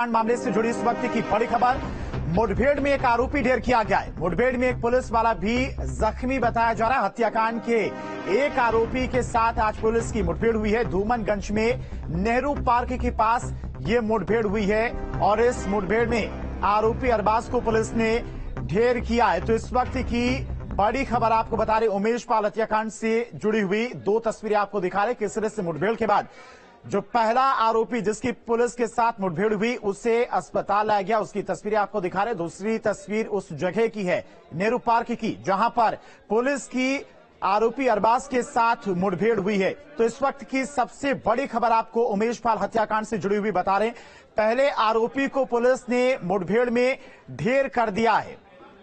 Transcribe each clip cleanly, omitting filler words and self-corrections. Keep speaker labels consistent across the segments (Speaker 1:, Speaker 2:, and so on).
Speaker 1: मामले से जुड़ी इस वक्त की बड़ी खबर। मुठभेड़ में एक आरोपी ढेर किया गया है। मुठभेड़ में एक पुलिस वाला भी जख्मी बताया जा रहा है। हत्याकांड के एक आरोपी के साथ आज पुलिस की मुठभेड़ हुई है। धूमनगंज में नेहरू पार्क के पास ये मुठभेड़ हुई है और इस मुठभेड़ में आरोपी अरबाज को पुलिस ने ढेर किया है। तो इस वक्त की बड़ी खबर आपको बता रहे, उमेश पाल हत्याकांड से जुड़ी हुई दो तस्वीरें आपको दिखा रहे। किस तरह से मुठभेड़ के बाद जो पहला आरोपी जिसकी पुलिस के साथ मुठभेड़ हुई उसे अस्पताल लाया गया, उसकी तस्वीरें आपको दिखा रहे। दूसरी तस्वीर उस जगह की है, नेहरू पार्क की, जहां पर पुलिस की आरोपी अरबाज के साथ मुठभेड़ हुई है। तो इस वक्त की सबसे बड़ी खबर आपको उमेश पाल हत्याकांड से जुड़ी हुई बता रहे। पहले आरोपी को पुलिस ने मुठभेड़ में ढेर कर दिया है।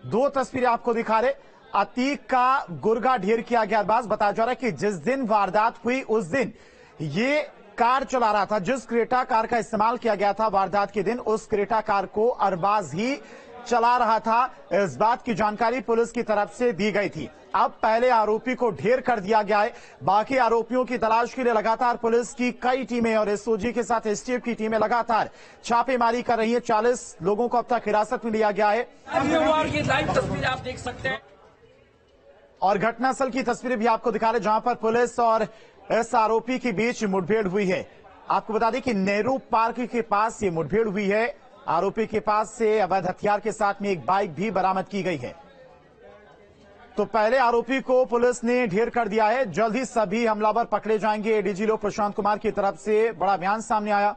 Speaker 1: दो तस्वीरें आपको दिखा रहे। अतीक का गुर्गा ढेर किया गया। अरबाज बताया जा रहा है कि जिस दिन वारदात हुई उस दिन ये कार चला रहा था, जिस क्रेटा कार का इस्तेमाल किया गया था वारदात के दिन, उस क्रेटा कार को अरबाज ही चला रहा था। इस बात की जानकारी पुलिस की तरफ से दी गई थी। अब पहले आरोपी को ढेर कर दिया गया है। बाकी आरोपियों की तलाश के लिए लगातार पुलिस की कई टीमें और एसओजी के साथ एसटीएफ की टीमें लगातार छापेमारी कर रही है। 40 लोगों को अब तक हिरासत में लिया गया है
Speaker 2: लाइव तस्वीर आप देख सकते हैं
Speaker 1: और घटनास्थल की तस्वीरें भी आपको दिखा रहे, जहां पर पुलिस और इस आरोपी के बीच मुठभेड़ हुई है। आपको बता दें कि नेहरू पार्क के पास ये मुठभेड़ हुई है। आरोपी के पास से अवैध हथियार के साथ में एक बाइक भी बरामद की गई है। तो पहले आरोपी को पुलिस ने ढेर कर दिया है। जल्द ही सभी हमलावर पकड़े जाएंगे। एडीजी लोक प्रशांत कुमार की तरफ से बड़ा बयान सामने आया।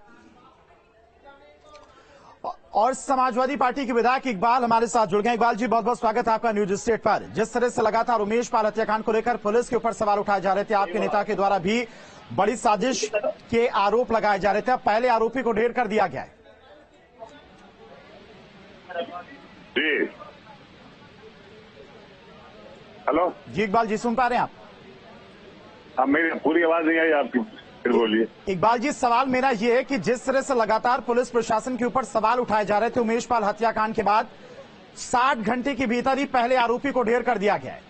Speaker 1: और समाजवादी पार्टी के विधायक इकबाल हमारे साथ जुड़ गए। इकबाल जी, बहुत बहुत स्वागत है आपका न्यूज स्टेट पर। जिस तरह से लगातार उमेश पाल हत्याकांड को लेकर पुलिस के ऊपर सवाल उठाए जा रहे थे, आपके नेता के द्वारा भी बड़ी साजिश के आरोप लगाए जा रहे थे, अब पहले आरोपी को ढेर कर दिया गया है।
Speaker 3: जी हेलो
Speaker 1: जी इकबाल जी, सुन पा रहे हैं आप?
Speaker 3: अब मेरी पूरी आवाज नहीं आई आपकी, फिर बोलिए।
Speaker 1: इकबाल जी, सवाल मेरा यह है कि जिस तरह से लगातार पुलिस प्रशासन के ऊपर सवाल उठाए जा रहे थे उमेश पाल हत्याकांड के बाद, 60 घंटे के भीतर ही पहले आरोपी को ढेर कर दिया गया है।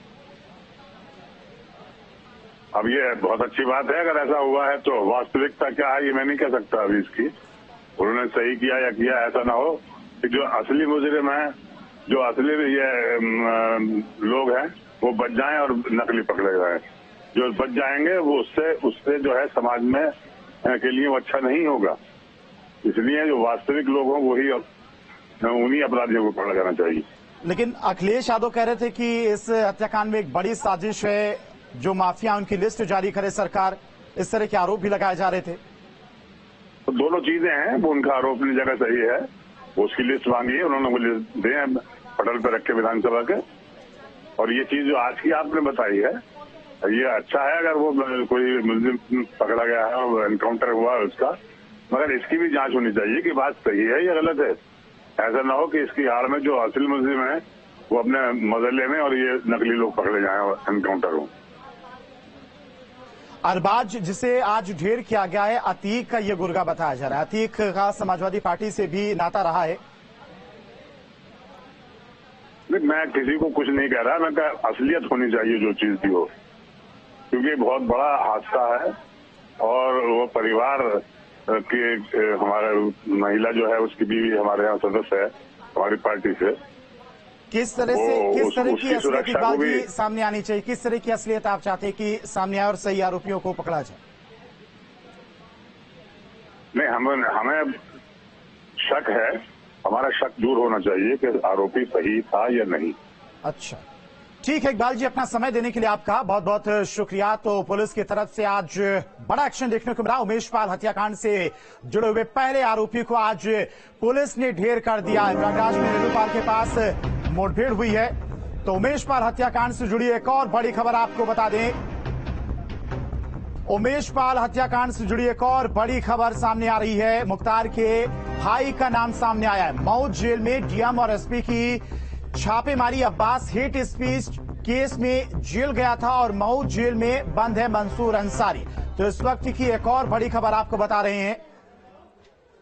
Speaker 3: अब ये बहुत अच्छी बात है। अगर ऐसा हुआ है तो वास्तविकता क्या है ये मैं नहीं कह सकता अभी इसकी। उन्होंने सही किया या किया, ऐसा ना हो कि जो असली मुजरिम है, जो असली ये लोग हैं वो बच जाएं और नकली पकड़े जाएं। जो बच जाएंगे वो उससे जो है समाज में के लिए वो अच्छा नहीं होगा। इसलिए जो वास्तविक लोग हों वही उन्हीं अपराधियों को पकड़ा जाना चाहिए।
Speaker 1: लेकिन अखिलेश यादव कह रहे थे कि इस हत्याकांड में एक बड़ी साजिश है, जो माफिया उनकी लिस्ट जारी करे सरकार, इस तरह के आरोप भी लगाए जा रहे थे।
Speaker 3: तो दोनों चीजें हैं, वो उनका आरोप अपनी जगह सही है। वो उसकी लिस्ट मांगी है, उन्होंने वो लिस्ट दे पटल पे रख के विधानसभा के। और ये चीज जो आज की आपने बताई है, ये अच्छा है अगर वो कोई मुलजिम पकड़ा गया है और एनकाउंटर हुआ है उसका, मगर इसकी भी जांच होनी चाहिए कि बात सही है या गलत है। ऐसा ना हो कि इसकी आड़ में जो असली मुलजिम है वो अपने मजले में और ये नकली लोग पकड़े जाएं और एनकाउंटर हो।
Speaker 1: अरबाज जिसे आज ढेर किया गया है, अतीक का ये गुर्गा बताया जा रहा है। अतीक का समाजवादी पार्टी से भी नाता रहा है।
Speaker 3: मैं किसी को कुछ नहीं कह रहा, मैं कह असलियत होनी चाहिए जो चीज भी हो, क्योंकि बहुत बड़ा हादसा है। और वो परिवार के हमारे महिला जो है उसकी बीवी हमारे यहाँ सदस्य है हमारी पार्टी से।
Speaker 1: किस तरह की असलियत इकबाल जी सामने आनी चाहिए? किस तरह की असलियत आप चाहते हैं कि सामने आए और सही आरोपियों को पकड़ा जाए?
Speaker 3: नहीं, हमें शक है, हमारा शक दूर होना चाहिए कि आरोपी सही था या नहीं।
Speaker 1: अच्छा, ठीक है इकबाल जी, अपना समय देने के लिए आपका बहुत बहुत शुक्रिया। तो पुलिस की तरफ से आज बड़ा एक्शन देखने को मिला। उमेश पाल हत्याकांड से जुड़े हुए पहले आरोपी को आज पुलिस ने ढेर कर दिया है। प्रयागराज में नेहरू पार्क के पास मुठभेड़ हुई है। तो उमेश पाल हत्याकांड से जुड़ी एक और बड़ी खबर आपको बता दें। उमेश पाल हत्याकांड से जुड़ी एक और बड़ी खबर सामने आ रही है। मुख्तार के भाई का नाम सामने आया है। मऊ जेल में डीएम और एसपी की छापेमारी। अब्बास हेट स्पीच केस में जेल गया था और मऊ जेल में बंद है मंसूर अंसारी। तो इस वक्त की एक और बड़ी खबर आपको बता रहे हैं।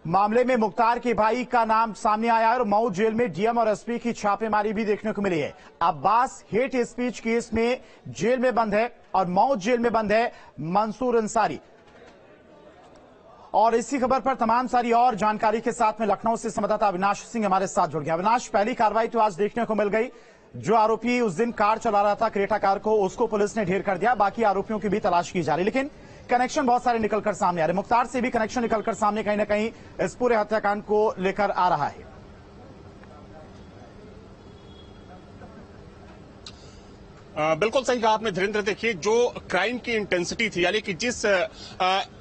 Speaker 1: मामले में मुख्तार के भाई का नाम सामने आया है और मऊ जेल में डीएम और एसपी की छापेमारी भी देखने को मिली है। अब्बास हेट स्पीच केस में जेल में बंद है और मऊ जेल में बंद है मंसूर अंसारी। और इसी खबर पर तमाम सारी और जानकारी के साथ में लखनऊ से संवाददाता अविनाश सिंह हमारे साथ जुड़ गया। अविनाश, पहली कार्रवाई तो आज देखने को मिल गई। जो आरोपी उस दिन कार चला रहा था, क्रेटा कार को, उसको पुलिस ने ढेर कर दिया। बाकी आरोपियों की भी तलाश की जा रही, लेकिन कनेक्शन बहुत सारे निकलकर सामने आ रहे। मुख्तार से भी कनेक्शन निकलकर सामने कहीं ना कहीं इस पूरे हत्याकांड को लेकर आ रहा है।
Speaker 4: बिल्कुल सही कहा आपने धीरेन्द्र। देखिए, जो क्राइम की इंटेंसिटी थी, यानी कि जिस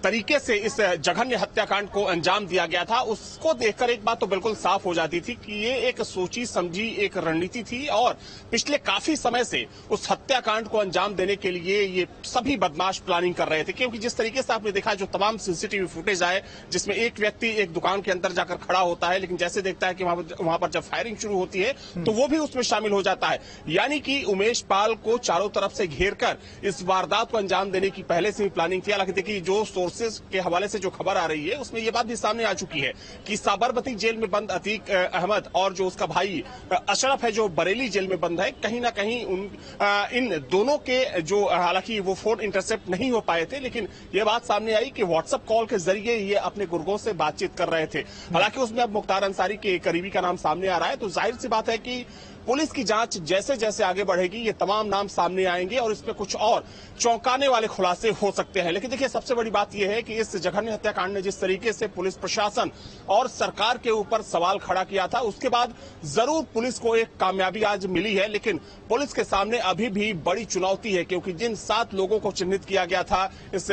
Speaker 4: तरीके से इस जघन्य हत्याकांड को अंजाम दिया गया था, उसको देखकर एक बात तो बिल्कुल साफ हो जाती थी कि ये एक सोची समझी एक रणनीति थी और पिछले काफी समय से उस हत्याकांड को अंजाम देने के लिए ये सभी बदमाश प्लानिंग कर रहे थे। क्योंकि जिस तरीके से आपने देखा, जो तमाम सीसीटीवी फुटेज आए, जिसमें एक व्यक्ति एक दुकान के अंदर जाकर खड़ा होता है, लेकिन जैसे देखता है कि वहां पर जब फायरिंग शुरू होती है तो वो भी उसमें शामिल हो जाता है। यानी कि उमेश पाल को चारों तरफ से घेरकर इस वारदात को अंजाम देने की पहले से ही प्लानिंग थी। हालांकि देखिए, जो सोर्सेज के हवाले से जो खबर आ रही है, उसमें यह बात भी सामने आ चुकी है कि साबरमती जेल में बंद अतीक अहमद और जो उसका भाई अशरफ है, जो बरेली जेल में बंद है, कहीं ना कहीं इन दोनों के जो, हालांकि वो फोन इंटरसेप्ट नहीं हो पाए थे, लेकिन यह बात सामने आई कि व्हाट्सएप कॉल के जरिए ये अपने गुर्गों से बातचीत कर रहे थे। हालांकि उसमें अब मुख्तार अंसारी के करीबी का नाम सामने आ रहा है, तो जाहिर सी बात है कि पुलिस की जांच जैसे जैसे आगे बढ़ेगी, ये तमाम नाम सामने आएंगे और इसमें कुछ और चौंकाने वाले खुलासे हो सकते हैं। लेकिन देखिए, सबसे बड़ी बात यह है कि इस जघन्य हत्याकांड ने जिस तरीके से पुलिस प्रशासन और सरकार के ऊपर सवाल खड़ा किया था, उसके बाद जरूर पुलिस को एक कामयाबी आज मिली है। लेकिन पुलिस के सामने अभी भी बड़ी चुनौती है, क्योंकि जिन 7 लोगों को चिन्हित किया गया था इस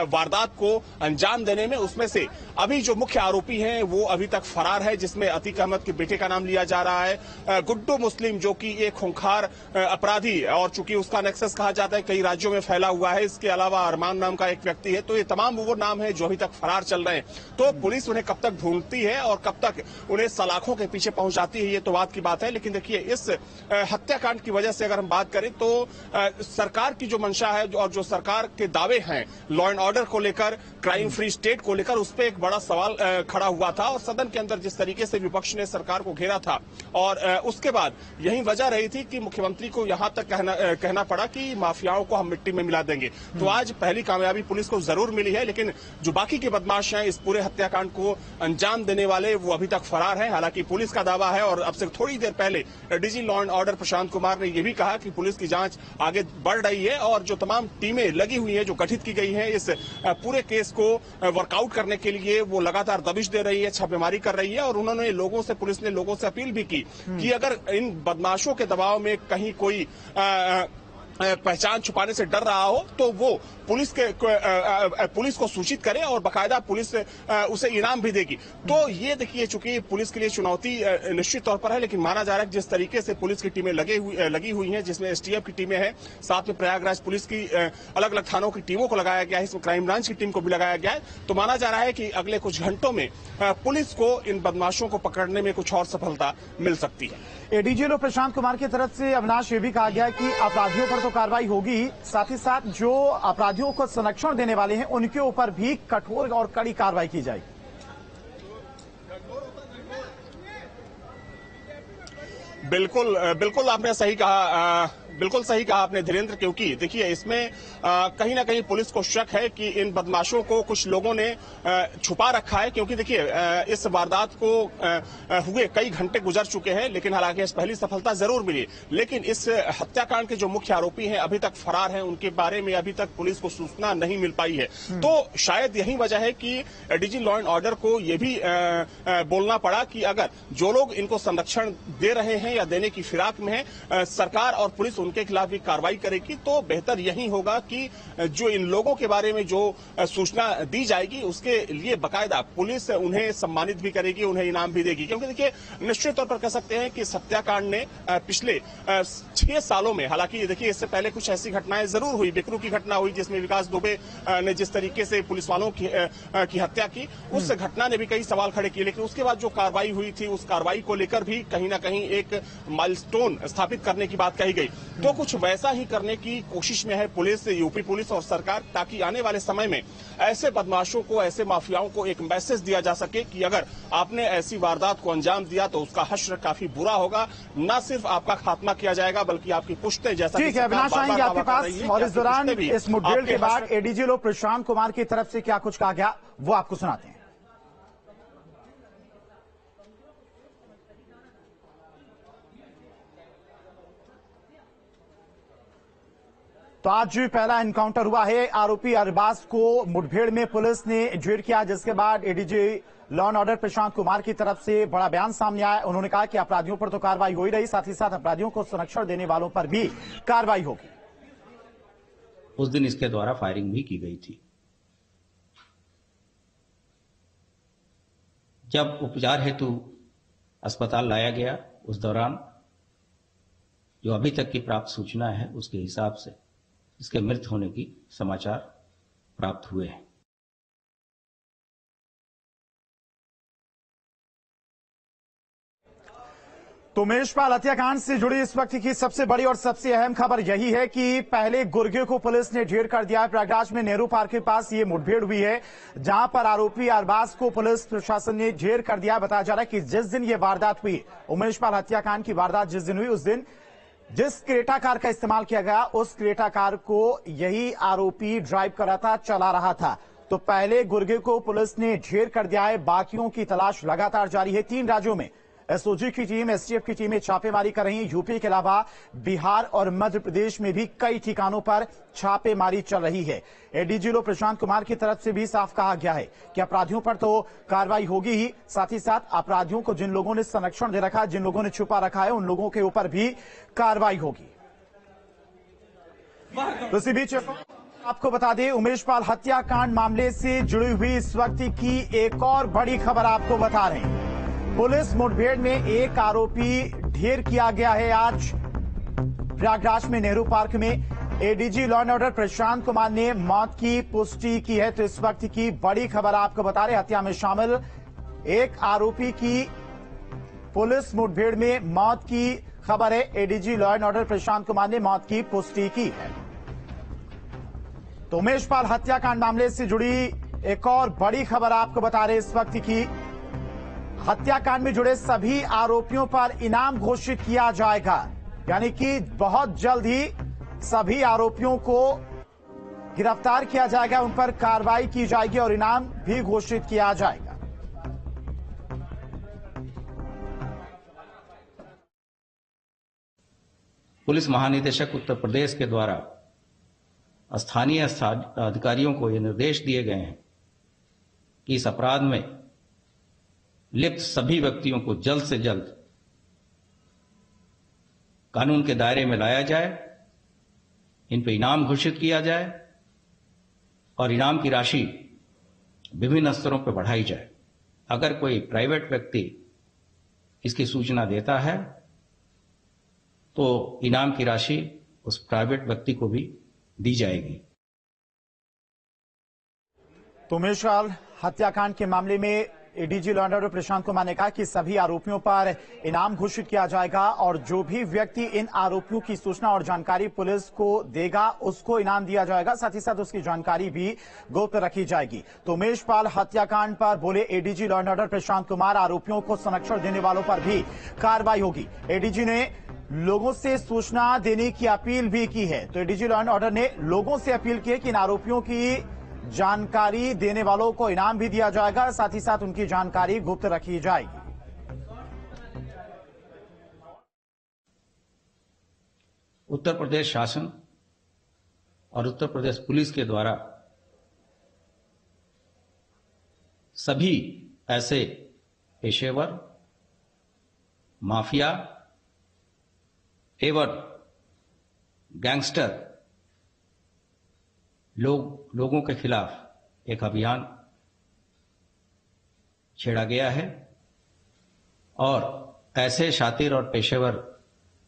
Speaker 4: वारदात को अंजाम देने में, उसमें से अभी जो मुख्य आरोपी हैं वो अभी तक फरार है, जिसमें अतीक अहमद के बेटे का नाम लिया जा रहा है, गुड्डू मुस्लिम, जो कि एक खूंखार अपराधी, और चूंकि उसका नेक्सस कहा जाता है कई राज्यों में फैला हुआ है। इसके अलावा अरमान नाम का एक व्यक्ति है। तो ये तमाम वो नाम है जो अभी तक फरार चल रहे हैं। तो पुलिस उन्हें कब तक ढूंढती है और कब तक उन्हें सलाखों के पीछे पहुंचाती है, ये तो बात की बात है। लेकिन देखिए, इस हत्याकांड की वजह से अगर हम बात करें तो सरकार की जो मंशा है और जो सरकार के दावे हैं लॉ एंड ऑर्डर को लेकर, क्राइम फ्री स्टेट को लेकर, उस पर एक बड़ा सवाल खड़ा हुआ था। और सदन के अंदर जिस तरीके से विपक्ष ने सरकार को घेरा था, और उसके बाद यही वजह रही थी कि मुख्यमंत्री को यहां तक कहना पड़ा कि माफियाओं को हम मिट्टी में मिला देंगे। तो आज पहली कामयाबी पुलिस को जरूर मिली है, लेकिन जो बाकी के बदमाश हैं इस पूरे हत्याकांड को अंजाम देने वाले, वो अभी तक फरार हैं। हालांकि पुलिस का दावा है, और अब से थोड़ी देर पहले DG law and order Prashant Kumar ने यह भी कहा कि पुलिस की जांच आगे बढ़ रही है और जो तमाम टीमें लगी हुई हैं, जो गठित की गई हैं इस पूरे केस को वर्कआउट करने के लिए, वो लगातार दबिश दे रही है, छापेमारी कर रही है। और उन्होंने पुलिस ने लोगों से अपील भी की कि अगर इन बदमाशों के दबाव में कहीं कोई पहचान छुपाने से डर रहा हो तो वो पुलिस को सूचित करे और बाकायदा पुलिस उसे इनाम भी देगी। तो ये देखिए, चूंकि पुलिस के लिए चुनौती निश्चित तौर पर है, लेकिन माना जा रहा है कि जिस तरीके से पुलिस की टीमें लगी हुई हैं, जिसमें एसटीएफ की टीमें हैं, साथ में प्रयागराज पुलिस की अलग अलग थानों की टीमों को लगाया गया है, इसमें क्राइम ब्रांच की टीम को भी लगाया गया है। तो माना जा रहा है कि अगले कुछ घंटों में पुलिस को इन बदमाशों को पकड़ने में कुछ और सफलता मिल सकती है।
Speaker 1: एडीजी प्रशांत कुमार की तरफ से अविनाश, ये भी कहा गया कि अपराधियों पर तो कार्रवाई होगी, साथ ही साथ जो अपराधियों को संरक्षण देने वाले हैं उनके ऊपर भी कठोर और कड़ी कार्रवाई की जाएगी।
Speaker 4: बिल्कुल आपने सही कहा, बिल्कुल सही कहा आपने धीरेन्द्र। क्योंकि देखिए, इसमें कहीं ना कहीं पुलिस को शक है कि इन बदमाशों को कुछ लोगों ने छुपा रखा है। क्योंकि देखिए, इस वारदात को हुए कई घंटे गुजर चुके हैं, लेकिन हालांकि इस पहली सफलता जरूर मिली, लेकिन इस हत्याकांड के जो मुख्य आरोपी हैं अभी तक फरार हैं, उनके बारे में अभी तक पुलिस को सूचना नहीं मिल पाई है। तो शायद यही वजह है कि डीजी लॉ एंड ऑर्डर को यह भी बोलना पड़ा कि अगर जो लोग इनको संरक्षण दे रहे हैं या देने की फिराक में है, सरकार और पुलिस उनके खिलाफ भी कार्रवाई करेगी, तो बेहतर यही होगा कि जो इन लोगों के बारे में जो सूचना दी जाएगी उसके लिए बाकायदा पुलिस उन्हें सम्मानित भी करेगी, उन्हें इनाम भी देगी। क्योंकि देखिए, निश्चित तौर पर कह सकते हैं कि इस हत्याकांड ने पिछले 6 सालों में, हालांकि देखिए इससे पहले कुछ ऐसी घटनाएं जरूर हुई, बिकरू की घटना हुई जिसमें विकास दुबे ने जिस तरीके से पुलिस वालों की हत्या की, उस घटना ने भी कई सवाल खड़े किए। लेकिन उसके बाद जो कार्रवाई हुई थी, उस कार्रवाई को लेकर भी कहीं ना कहीं एक माइलस्टोन स्थापित करने की बात कही गई। तो कुछ वैसा ही करने की कोशिश में है पुलिस, यूपी पुलिस और सरकार, ताकि आने वाले समय में ऐसे बदमाशों को, ऐसे माफियाओं को एक मैसेज दिया जा सके कि अगर आपने ऐसी वारदात को अंजाम दिया तो उसका हश्र काफी बुरा होगा। न सिर्फ आपका खात्मा किया जाएगा बल्कि आपकी पुश्तें, जैसा
Speaker 1: ठीक है, अविनाश आएंगे आपके पास। और इस दौरान इस मुठभेड़ के बाद एडीजी लो प्रशांत कुमार की तरफ से क्या कुछ कहा गया वो आपको सुनाते हैं। तो आज पहला एनकाउंटर हुआ है। आरोपी अरबाज को मुठभेड़ में पुलिस ने ढेर किया, जिसके बाद ADG law and order Prashant Kumar की तरफ से बड़ा बयान सामने आया। उन्होंने कहा कि अपराधियों पर तो कार्रवाई हो ही रही, साथ ही साथ अपराधियों को संरक्षण देने वालों पर भी कार्रवाई होगी।
Speaker 5: उस दिन इसके द्वारा फायरिंग भी की गई थी। जब उपचार हेतु अस्पताल लाया गया, उस दौरान जो अभी तक की प्राप्त सूचना है उसके हिसाब से इसके मृत होने की समाचार प्राप्त हुए हैं।
Speaker 1: तो उमेशपाल हत्याकांड से जुड़ी इस वक्त की सबसे बड़ी और सबसे अहम खबर यही है कि पहले गुर्गे को पुलिस ने ढेर कर दिया है। प्रयागराज में नेहरू पार्क के पास ये मुठभेड़ हुई है, जहां पर आरोपी अरबाज को पुलिस प्रशासन ने ढेर कर दिया। बताया जा रहा है कि जिस दिन ये वारदात हुई, उमेशपाल हत्याकांड की वारदात जिस दिन हुई, उस दिन जिस क्रेटा कार का इस्तेमाल किया गया, उस क्रेटा कार को यही आरोपी ड्राइव कर रहा था, चला रहा था। तो पहले गुर्गे को पुलिस ने ढेर कर दिया है। बाकियों की तलाश लगातार जारी है। 3 राज्यों में एसओजी की टीम, एसटीएफ की टीमें छापेमारी कर रही है। यूपी के अलावा बिहार और मध्य प्रदेश में भी कई ठिकानों पर छापेमारी चल रही है। एडीजी लो प्रशांत कुमार की तरफ से भी साफ कहा गया है कि अपराधियों पर तो कार्रवाई होगी ही, साथ ही साथ अपराधियों को जिन लोगों ने संरक्षण दे रखा है, जिन लोगों ने छुपा रखा है, उन लोगों के ऊपर भी कार्रवाई होगी। तो इसी बीच आपको बता दें, उमेशपाल हत्याकांड मामले से जुड़ी हुई इस वक्त की एक और बड़ी खबर आपको बता रहे हैं। पुलिस मुठभेड़ में एक आरोपी ढेर किया गया है। आज प्रयागराज में नेहरू पार्क में ADG law and order Prashant Kumar ने मौत की पुष्टि की है। तो इस वक्त की बड़ी खबर आपको बता रहे, हत्या में शामिल एक आरोपी की पुलिस मुठभेड़ में मौत की खबर है। ADG law and order Prashant Kumar ने मौत की पुष्टि की है। तो उमेशपाल हत्याकांड मामले से जुड़ी एक और बड़ी खबर आपको बता रहे, इस वक्त की हत्याकांड में जुड़े सभी आरोपियों पर इनाम घोषित किया जाएगा। यानी कि बहुत जल्द ही सभी आरोपियों को गिरफ्तार किया जाएगा, उन पर कार्रवाई की जाएगी और इनाम भी घोषित किया जाएगा।
Speaker 5: पुलिस महानिदेशक उत्तर प्रदेश के द्वारा स्थानीय अधिकारियों को ये निर्देश दिए गए हैं कि इस अपराध में लिप्त सभी व्यक्तियों को जल्द से जल्द कानून के दायरे में लाया जाए, इन पर इनाम घोषित किया जाए और इनाम की राशि विभिन्न स्तरों पर बढ़ाई जाए। अगर कोई प्राइवेट व्यक्ति इसकी सूचना देता है तो इनाम की राशि उस प्राइवेट व्यक्ति को भी दी जाएगी।
Speaker 1: तो उमेशपाल हत्याकांड के मामले में ADG law and order Prashant Kumar ने कहा कि सभी आरोपियों पर इनाम घोषित किया जाएगा और जो भी व्यक्ति इन आरोपियों की सूचना और जानकारी पुलिस को देगा उसको इनाम दिया जाएगा, साथ ही साथ उसकी जानकारी भी गुप्त रखी जाएगी। तो उमेशपाल हत्याकांड पर बोले ADG law and order Prashant Kumar, आरोपियों को संरक्षण देने वालों पर भी कार्रवाई होगी। एडीजी ने लोगों से सूचना देने की अपील भी की है। तो एडीजी लॉ एंड ऑर्डर ने लोगों से अपील की है कि इन आरोपियों की जानकारी देने वालों को इनाम भी दिया जाएगा, साथ ही साथ उनकी जानकारी गुप्त रखी जाएगी।
Speaker 5: उत्तर प्रदेश शासन और उत्तर प्रदेश पुलिस के द्वारा सभी ऐसे पेशेवर, माफिया एवं गैंगस्टर लोगों के खिलाफ एक अभियान छेड़ा गया है और ऐसे शातिर और पेशेवर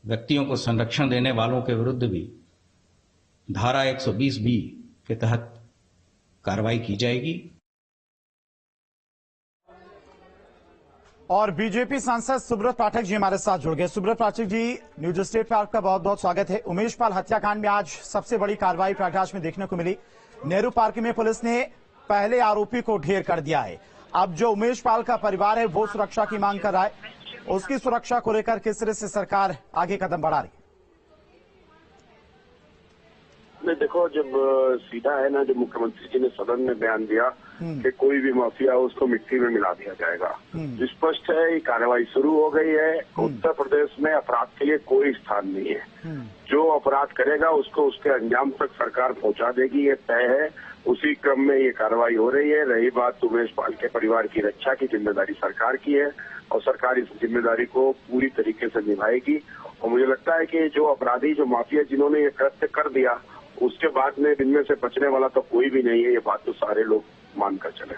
Speaker 5: व्यक्तियों को संरक्षण देने वालों के विरुद्ध भी धारा 120B के तहत कार्रवाई की जाएगी।
Speaker 1: और बीजेपी सांसद सुब्रत पाठक जी हमारे साथ जुड़ गए। सुब्रत पाठक जी, न्यूज स्टेट पर आपका बहुत बहुत स्वागत है। उमेश पाल हत्याकांड में आज सबसे बड़ी कार्रवाई प्रयागराज में देखने को मिली। नेहरू पार्क में पुलिस ने पहले आरोपी को ढेर कर दिया है। अब जो उमेश पाल का परिवार है वो सुरक्षा की मांग कर रहा है, उसकी सुरक्षा को लेकर किस तरह से सरकार आगे कदम बढ़ा रही है?
Speaker 6: नहीं, देखो, जब सीधा है ना, जब मुख्यमंत्री जी ने सदन में बयान दिया कि कोई भी माफिया हो उसको मिट्टी में मिला दिया जाएगा, स्पष्ट है ये कार्रवाई शुरू हो गई है। उत्तर प्रदेश में अपराध के लिए कोई स्थान नहीं है। जो अपराध करेगा उसको उसके अंजाम तक सरकार पहुंचा देगी, ये तय है। उसी क्रम में ये कार्रवाई हो रही है। रही बात उमेश पाल के परिवार की रक्षा की, जिम्मेदारी सरकार की है और सरकार इस जिम्मेदारी को पूरी तरीके से निभाएगी। और मुझे लगता है कि जो अपराधी, जो माफिया जिन्होंने ये कृत्य कर दिया, उसके बाद में इनमें से बचने वाला तो कोई भी नहीं है। ये बात तो सारे लोग मानकर चले।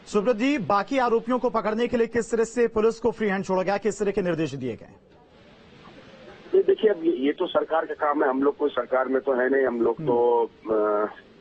Speaker 1: सुब्रत जी, बाकी आरोपियों को पकड़ने के लिए किस तरह से पुलिस को फ्री हैंड छोड़ा गया, किस तरह के निर्देश दिए गए?
Speaker 6: देखिए, अब ये तो सरकार का काम है। हम लोग कोई सरकार में तो है नहीं, हम लोग तो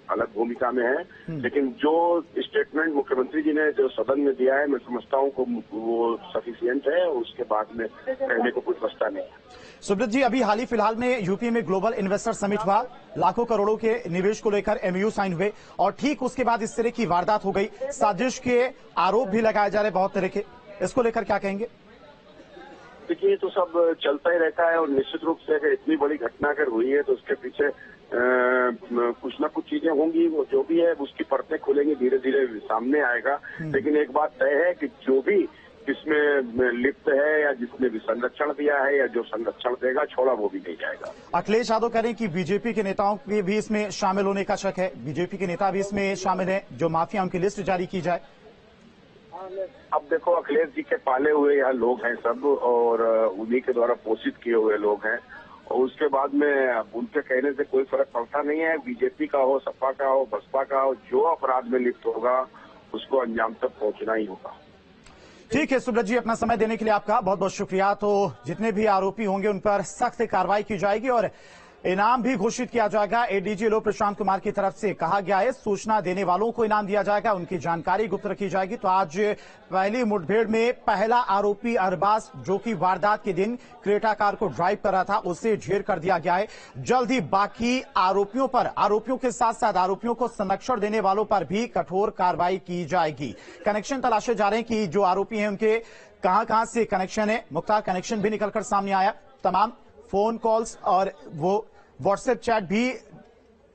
Speaker 6: अलग भूमिका में है। लेकिन जो स्टेटमेंट मुख्यमंत्री जी ने जो सदन में दिया है, मैं समझता हूँ को वो सफिशिएंट है। उसके बाद में कहने को कुछ बचता नहीं है।
Speaker 1: सुब्रत जी, अभी हाल ही फिलहाल में यूपी में ग्लोबल इन्वेस्टर समिट हुआ, लाखों करोड़ों के निवेश को लेकर एमओयू साइन हुए और ठीक उसके बाद इस तरह की वारदात हो गई। साजिश के आरोप भी लगाए जा रहे बहुत तरह के, इसको लेकर क्या कहेंगे?
Speaker 6: देखिए, ये तो सब चलता ही रहता है और निश्चित रूप से अगर इतनी बड़ी घटना अगर हुई है तो उसके पीछे कुछ ना कुछ चीजें होंगी। वो जो भी है उसकी परतें खुलेंगी, धीरे धीरे सामने आएगा। लेकिन एक बात तय है कि जो भी इसमें लिप्त है या जिसने भी संरक्षण दिया है या जो संरक्षण देगा, छोड़ा वो भी नहीं जाएगा।
Speaker 1: अखिलेश यादव कह रहे हैं कि बीजेपी के नेताओं के भी इसमें शामिल होने का शक है, बीजेपी के नेता भी इसमें शामिल है, जो माफिया उनकी लिस्ट जारी की जाए।
Speaker 6: अब देखो, अखिलेश जी के पाले हुए यहाँ लोग हैं सब और उन्हीं के द्वारा पोषित किए हुए लोग हैं और उसके बाद में उनके कहने से कोई फर्क पड़ता नहीं है। बीजेपी का हो, सपा का हो, बसपा का हो, जो अपराध में लिप्त होगा उसको अंजाम तक पहुंचना ही होगा।
Speaker 1: ठीक है सुब्रत जी, अपना समय देने के लिए आपका बहुत बहुत शुक्रिया। तो जितने भी आरोपी होंगे उन पर सख्त कार्रवाई की जाएगी और इनाम भी घोषित किया जाएगा। एडीजी लो प्रशांत कुमार की तरफ से कहा गया है, सूचना देने वालों को इनाम दिया जाएगा, उनकी जानकारी गुप्त रखी जाएगी। तो आज पहली मुठभेड़ में पहला आरोपी अरबाज, जो कि वारदात के दिन क्रेटा कार को ड्राइव कर रहा था, उसे ढेर कर दिया गया है। जल्द ही बाकी आरोपियों पर, आरोपियों के साथ साथ आरोपियों को संरक्षण देने वालों पर भी कठोर कार्रवाई की जाएगी। कनेक्शन तलाशे जा रहे हैं कि जो आरोपी हैं उनके कहां से कनेक्शन है। मुख्तार कनेक्शन भी निकलकर सामने आया, तमाम फोन कॉल्स और वो व्हाट्सएप चैट भी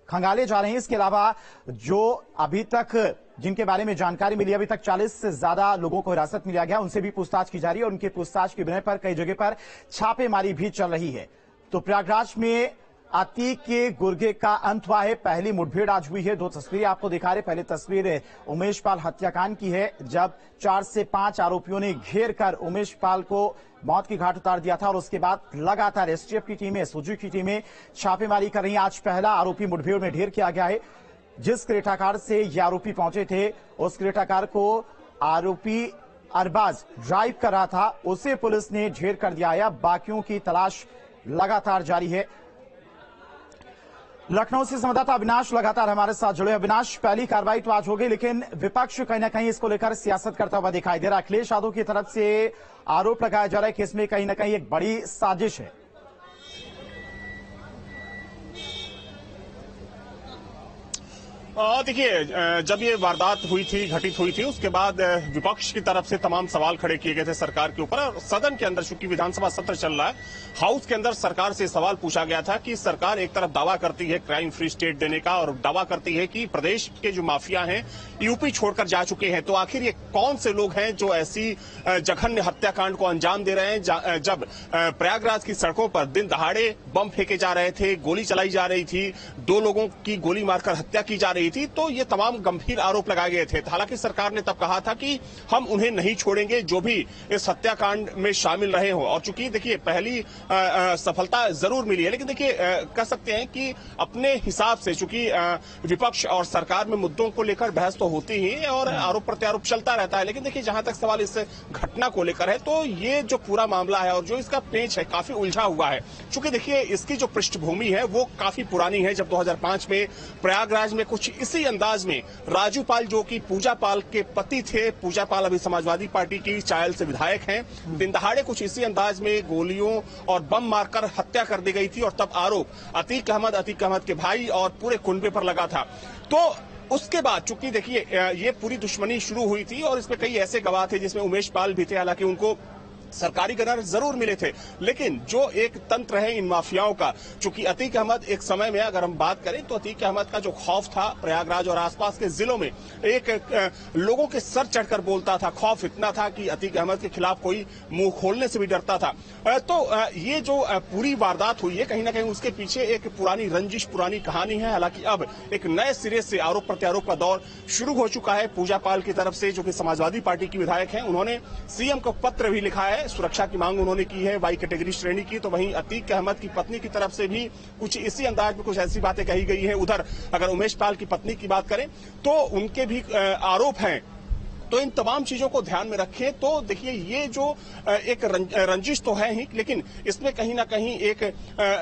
Speaker 1: खंगाले जा रहे हैं। इसके अलावा जो अभी तक जिनके बारे में जानकारी मिली, अभी तक 40 से ज्यादा लोगों को हिरासत में लिया गया, उनसे भी पूछताछ की जा रही है और उनके पूछताछ की बिना पर कई जगह पर छापेमारी भी चल रही है। तो प्रयागराज में अतीक के गुर्गे का अंत हुआ है। पहली मुठभेड़ आज हुई है। दो तस्वीरें आपको दिखा रहे। पहली तस्वीर उमेश पाल हत्याकांड की है, जब 4 से 5 आरोपियों ने घेर कर उमेश पाल को मौत की घाट उतार दिया था और उसके बाद लगातार एसटीएफ की टीमें, एसओजी की टीमें छापेमारी कर रही हैं। आज पहला आरोपी मुठभेड़ में ढेर किया गया है। जिस क्रेटा कार से ये आरोपी पहुंचे थे, उस क्रेटा कार को आरोपी अरबाज ड्राइव कर रहा था, उसे पुलिस ने ढेर कर दिया है। बाकियों की तलाश लगातार जारी है। लखनऊ से संवाददाता अविनाश लगातार हमारे साथ जुड़े। अविनाश, पहली कार्रवाई तो आज हो गई, लेकिन विपक्ष कहीं ना कहीं इसको लेकर सियासत करता हुआ दिखाई दे रहा है। अखिलेश यादव की तरफ से आरोप लगाया जा रहा है कि इसमें कहीं ना कहीं एक बड़ी साजिश है।
Speaker 4: देखिए, जब ये वारदात हुई थी, घटित हुई थी, उसके बाद विपक्ष की तरफ से तमाम सवाल खड़े किए गए थे सरकार के ऊपर। और सदन के अंदर, चूंकि विधानसभा सत्र चल रहा है, हाउस के अंदर सरकार से सवाल पूछा गया था कि सरकार एक तरफ दावा करती है क्राइम फ्री स्टेट देने का और दावा करती है कि प्रदेश के जो माफिया हैं यूपी छोड़कर जा चुके हैं, तो आखिर ये कौन से लोग हैं जो ऐसी जघन्य हत्याकांड को अंजाम दे रहे हैं? जब प्रयागराज की सड़कों पर दिन दहाड़े बम फेंके जा रहे थे, गोली चलाई जा रही थी, 2 लोगों की गोली मारकर हत्या की जा रही थी, तो ये तमाम गंभीर आरोप लगाए गए थे। हालांकि सरकार ने तब कहा था कि हम उन्हें नहीं छोड़ेंगे जो भी इस हत्याकांड में शामिल रहे हो। और चूंकि देखिए पहली सफलता जरूर मिली है, लेकिन देखिए कह सकते हैं कि अपने हिसाब से, चूंकि विपक्ष और सरकार में मुद्दों को लेकर बहस तो होती ही है और आरोप प्रत्यारोप चलता रहता है, लेकिन देखिए जहां तक सवाल इस घटना को लेकर है, तो ये जो पूरा मामला है और जो इसका पेच है काफी उलझा हुआ है। चूंकि देखिए इसकी जो पृष्ठभूमि है वो काफी पुरानी है। जब 2005 में प्रयागराज में कुछ इसी अंदाज में राजू पाल, जो कि पूजा पाल के पति थे, पूजा पाल अभी समाजवादी पार्टी की चायल से विधायक हैं, दिन दहाड़े कुछ इसी अंदाज में गोलियों और बम मारकर हत्या कर दी गई थी। और तब आरोप अतीक अहमद के भाई और पूरे कुनबे पर लगा था। तो उसके बाद चूंकि देखिए ये पूरी दुश्मनी शुरू हुई थी और इसमें कई ऐसे गवाह थे जिसमें उमेश पाल भी थे। हालांकि उनको सरकारी गनर जरूर मिले थे, लेकिन जो एक तंत्र है इन माफियाओं का, चूंकि अतीक अहमद एक समय में, अगर हम बात करें तो अतीक अहमद का जो खौफ था प्रयागराज और आसपास के जिलों में, एक लोगों के सर चढ़कर बोलता था। खौफ इतना था कि अतीक अहमद के खिलाफ कोई मुंह खोलने से भी डरता था। तो ये जो पूरी वारदात हुई है, कहीं ना कहीं उसके पीछे एक पुरानी रंजिश, पुरानी कहानी है। हालांकि अब एक नए सिरे से आरोप प्रत्यारोप का दौर शुरू हो चुका है। पूजा पाल की तरफ से, जो कि समाजवादी पार्टी की विधायक हैं, उन्होंने सीएम को पत्र भी लिखा है, सुरक्षा की मांग उन्होंने की है, वाई कैटेगरी श्रेणी की। तो वहीं अतीक अहमद की पत्नी की तरफ से भी कुछ इसी अंदाज में कुछ ऐसी बातें कही गई हैं। उधर अगर उमेश पाल की पत्नी की बात करें तो उनके भी आरोप हैं। तो इन तमाम चीजों को ध्यान में रखें तो देखिए ये जो एक रंजिश तो है ही, लेकिन इसमें कहीं ना कहीं एक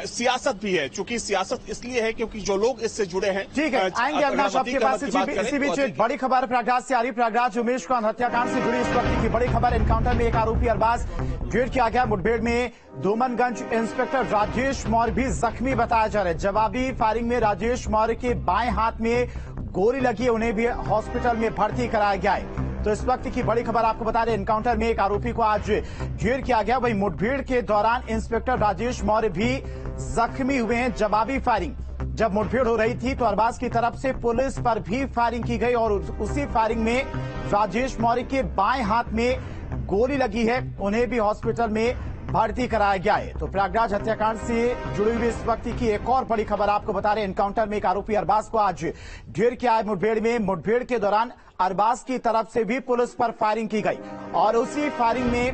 Speaker 4: सियासत भी है। चूंकि सियासत इसलिए है क्योंकि जो लोग इससे जुड़े हैं।
Speaker 1: ठीक है, आएंगे अविनाश आपके पास। इसी बीच एक बड़ी खबर प्रयागराज से आ रही। प्रयागराज उमेश कांड हत्याकांड से जुड़ी इस वक्त की बड़ी खबर। एनकाउंटर में एक आरोपी अरबाज ढेर किया गया। मुठभेड़ में धूमनगंज इंस्पेक्टर राजेश मौर्य भी जख्मी बताया जा रहा है। जवाबी फायरिंग में राजेश मौर्य के बाएं हाथ में गोली लगी, उन्हें भी हॉस्पिटल में भर्ती कराया गया है। तो इस वक्त की बड़ी खबर आपको बता रहे, एनकाउंटर में एक आरोपी को आज ढेर किया गया। वहीं मुठभेड़ के दौरान इंस्पेक्टर राजेश मौर्य भी जख्मी हुए हैं। जवाबी फायरिंग जब मुठभेड़ हो रही थी तो अरबाज की तरफ से पुलिस पर भी फायरिंग की गई और उसी फायरिंग में राजेश मौर्य के बाएं हाथ में गोली लगी है, उन्हें भी हॉस्पिटल में भर्ती कराया गया है। तो प्रयागराज हत्याकांड से जुड़ी हुई इस वक्त की एक और बड़ी खबर आपको बता रहे, एनकाउंटर में एक आरोपी अरबाज को आज ढेर किया है मुठभेड़ में। मुठभेड़ के दौरान अरबाज की तरफ से भी पुलिस पर फायरिंग की गई और उसी फायरिंग में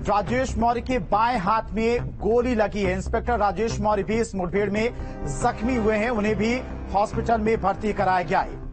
Speaker 1: राजेश मौर्य के बाएं हाथ में गोली लगी है। इंस्पेक्टर राजेश मौर्य भी इस मुठभेड़ में जख्मी हुए हैं, उन्हें भी हॉस्पिटल में भर्ती कराया गया है।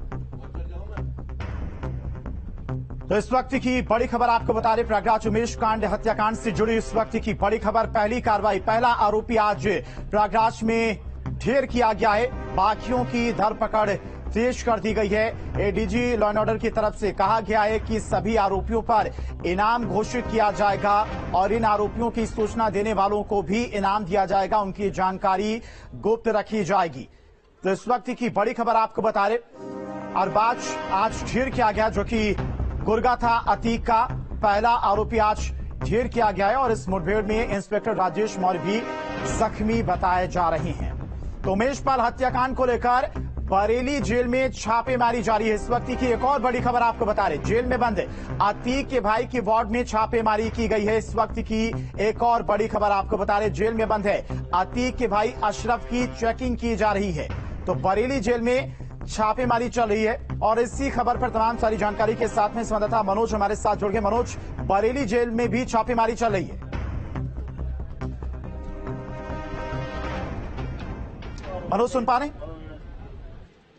Speaker 1: तो इस वक्त की बड़ी खबर आपको बता रहे, प्रयागराज उमेश कांड हत्याकांड से जुड़ी इस वक्त की बड़ी खबर। पहली कार्रवाई, पहला आरोपी आज प्रयागराज में ढेर किया गया है। बाकियों की धरपकड़ तेज कर दी गई है। एडीजी लॉ एंड ऑर्डर की तरफ से कहा गया है कि सभी आरोपियों पर इनाम घोषित किया जाएगा और इन आरोपियों की सूचना देने वालों को भी इनाम दिया जाएगा, उनकी जानकारी गुप्त रखी जाएगी। तो इस वक्त की बड़ी खबर आपको बता रहे, अरबाज आज ढेर किया गया, जो कि गुर्गा था अतीक का। पहला आरोपी आज ढेर किया गया है और इस मुठभेड़ में इंस्पेक्टर राजेश मौर्य भी जख्मी बताए जा रहे हैं। तो उमेश पाल हत्याकांड को लेकर बरेली जेल में छापेमारी जारी है। इस वक्त की एक और बड़ी खबर आपको बता रहे, जेल में बंद अतीक के भाई की वार्ड में छापेमारी की गई है। इस वक्त की एक और बड़ी खबर आपको बता रहे, जेल में बंद है अतीक के भाई अशरफ की चेकिंग की जा रही है। तो बरेली जेल में छापेमारी चल रही है और इसी खबर पर तमाम सारी जानकारी के साथ में संवाददाता मनोज हमारे साथ जुड़ गए। मनोज, बरेली जेल में भी छापेमारी चल रही है। मनोज सुन पा रहे हैं?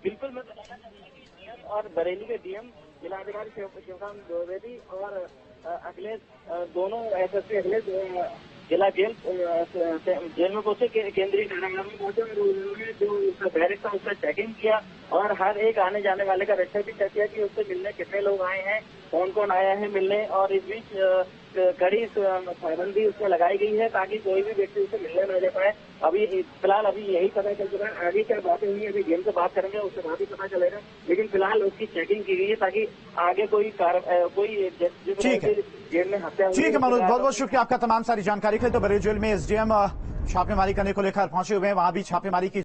Speaker 7: बिल्कुल, मैं बताना चाहूंगा और बरेली के डीएम जिलाधिकारी शिवकांत द्विवेदी और अखिलेश, दोनों एसएसपी अखिलेश जिला जेल में पहुंचे, केंद्रीय कारागार में पहुंचे और उन्होंने जो उसका बैरिक था उसका चेकिंग किया और हर एक आने जाने वाले का रजिस्टर भी चेक किया कि उससे मिलने कितने लोग आए हैं, कौन कौन आया है मिलने। और इस बीच कड़ी पाबंदी उसमें लगाई गई है ताकि कोई भी व्यक्ति उसे मिलने न दे पाए। अभी फिलहाल अभी यही पता चल चुका है, आगे क्या बातें हुई अभी जेल से बात करेंगे उससे बाद ही पता चलेगा, लेकिन फिलहाल उसकी चेकिंग की गई है ताकि आगे कोई जेल में हत्या।
Speaker 1: ठीक है मनोज, बहुत बहुत शुक्रिया आपका तमाम सारी जानकारी के लिए। तो बरेली जेल में एसडीएम छापेमारी करने को लेकर पहुंचे हुए हैं, वहां भी छापेमारी की